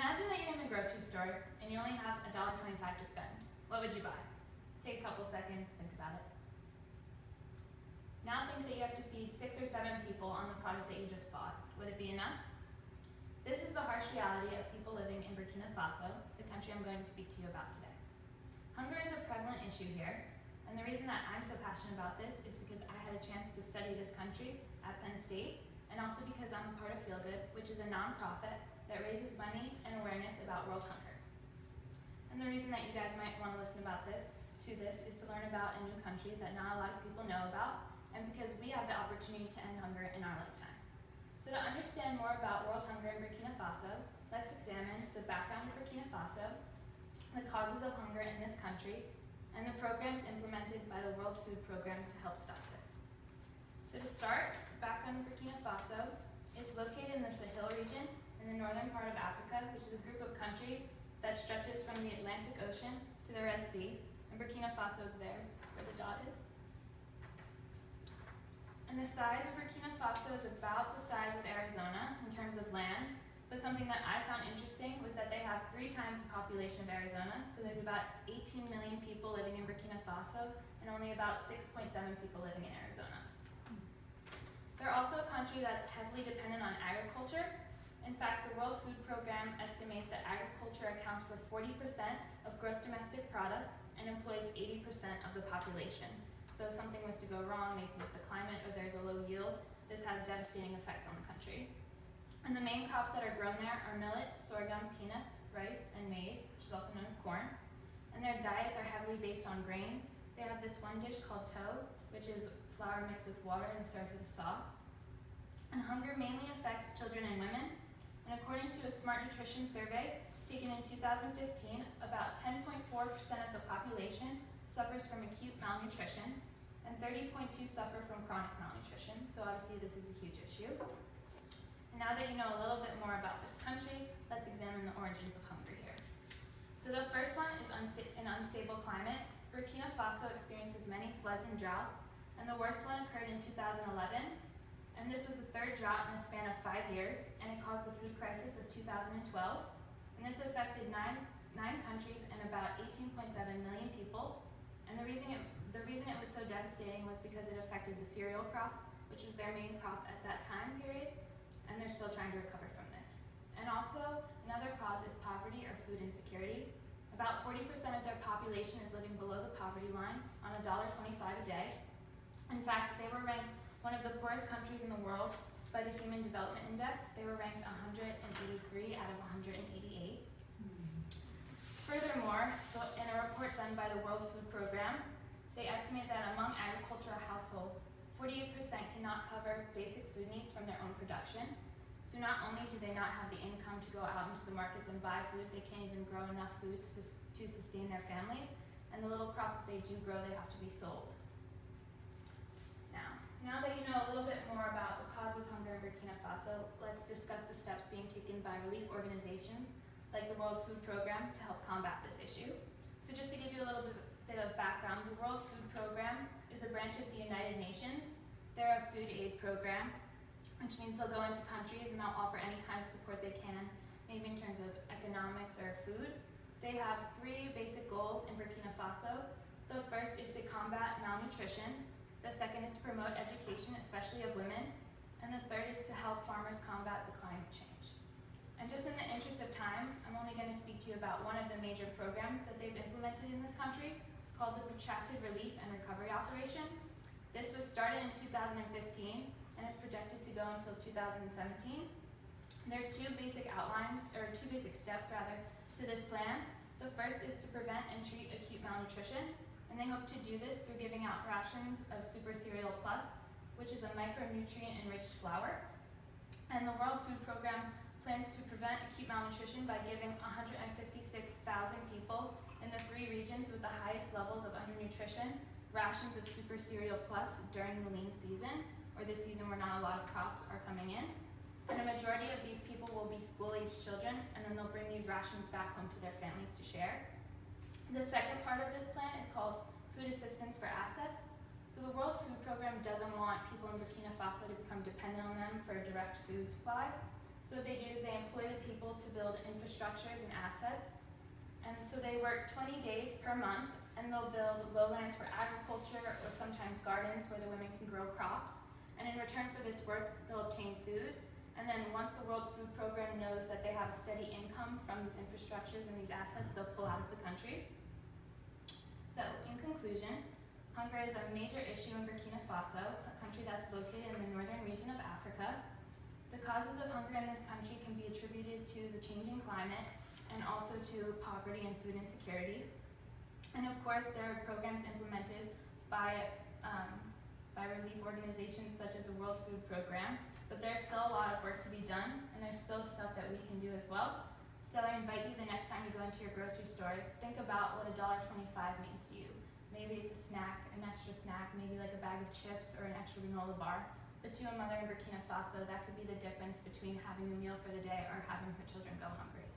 Imagine that you're in the grocery store and you only have $1.25 to spend. What would you buy? Take a couple seconds, think about it. Now think that you have to feed 6 or 7 people on the product that you just bought. Would it be enough? This is the harsh reality of people living in Burkina Faso, the country I'm going to speak to you about today. Hunger is a prevalent issue here, and the reason that I'm so passionate about this is because I had a chance to study this country at Penn State, and also because I'm a part of Feel Good, which is a nonprofit that raises money and awareness about world hunger. And the reason that you guys might want to listen to this is to learn about a new country that not a lot of people know about, and because we have the opportunity to end hunger in our lifetime. So to understand more about world hunger in Burkina Faso, let's examine the background of Burkina Faso, the causes of hunger in this country, and the programs implemented by the World Food Program to help stop this. So to start, background of Burkina Faso is located in the Sahel region in the northern part of Africa, which is a group of countries that stretches from the Atlantic Ocean to the Red Sea, and Burkina Faso is there, where the dot is. And the size of Burkina Faso is about the size of Arizona in terms of land, but something that I found interesting was that they have 3 times the population of Arizona, so there's about 18 million people living in Burkina Faso and only about 6.7 people living in Arizona. They're also a country that's heavily dependent on agriculture. In fact, the World Food Program estimates that agriculture accounts for 40% of gross domestic product and employs 80% of the population. So if something was to go wrong, maybe with the climate or there's a low yield, this has devastating effects on the country. And the main crops that are grown there are millet, sorghum, peanuts, rice, and maize, which is also known as corn. And their diets are heavily based on grain. They have this one dish called tow, which is flour mixed with water and served with a sauce. And hunger mainly affects children and women. And according to a Smart Nutrition survey taken in 2015, about 10.4% of the population suffers from acute malnutrition, and 30.2% suffer from chronic malnutrition. So obviously this is a huge issue. And now that you know a little bit more about this country, let's examine the origins of hunger here. So the first one is an unstable climate. Burkina Faso experiences many floods and droughts, and the worst one occurred in 2011. And this was the 3rd drought in a span of 5 years, and it caused the food crisis of 2012. And this affected nine countries and about 18.7 million people. And the reason it was so devastating was because it affected the cereal crop, which was their main crop at that time period, and they're still trying to recover from this. And also, another cause is poverty or food insecurity. About 40% of their population is living below the poverty line on $1.25 a day. In fact, they were ranked one of the poorest countries in the world by the Human Development Index. They were ranked 183 out of 188. Furthermore, in a report done by the World Food Program, they estimate that among agricultural households, 48% cannot cover basic food needs from their own production. So not only do they not have the income to go out into the markets and buy food, they can't even grow enough food to sustain their families, and the little crops that they do grow, they have to be sold. Now that you know a little bit more about the cause of hunger in Burkina Faso, let's discuss the steps being taken by relief organizations like the World Food Program to help combat this issue. So just to give you a little bit of background, the World Food Program is a branch of the United Nations. They're a food aid program, which means they'll go into countries and they'll offer any kind of support they can, maybe in terms of economics or food. They have 3 basic goals in Burkina Faso. The first is to combat malnutrition. The second is to promote education, especially of women. And the third is to help farmers combat the climate change. And just in the interest of time, I'm only going to speak to you about one of the major programs that they've implemented in this country, called the Protracted Relief and Recovery Operation. This was started in 2015 and is projected to go until 2017. There's 2 basic steps to this plan. The first is to prevent and treat acute malnutrition, and they hope to do this through giving out rations of Super Cereal Plus, which is a micronutrient-enriched flour. And the World Food Program plans to prevent acute malnutrition by giving 156,000 people in the 3 regions with the highest levels of undernutrition rations of Super Cereal Plus during the lean season, or the season where not a lot of crops are coming in. And a majority of these people will be school-aged children, and then they'll bring these rations back home to their families to share. The second part of this plan is called Food Assistance for Assets. So the World Food Program doesn't want people in Burkina Faso to become dependent on them for a direct food supply. So what they do is they employ the people to build infrastructures and assets. And so they work 20 days per month, and they'll build lowlands for agriculture or sometimes gardens where the women can grow crops. And in return for this work, they'll obtain food. And then once the World Food Program knows that they have a steady income from these infrastructures and these assets, they'll pull out of the countries. So in conclusion, hunger is a major issue in Burkina Faso, a country that's located in the northern region of Africa. The causes of hunger in this country can be attributed to the changing climate and also to poverty and food insecurity. And of course, there are programs implemented by relief organizations such as the World Food Program, but there's still a lot of work to be done, and there's still stuff that we can do as well. So I invite you the next time you go into your grocery stores, think about what $1.25 means to you. Maybe it's a snack, an extra snack, maybe like a bag of chips or an extra granola bar. But to a mother in Burkina Faso, that could be the difference between having a meal for the day or having her children go hungry.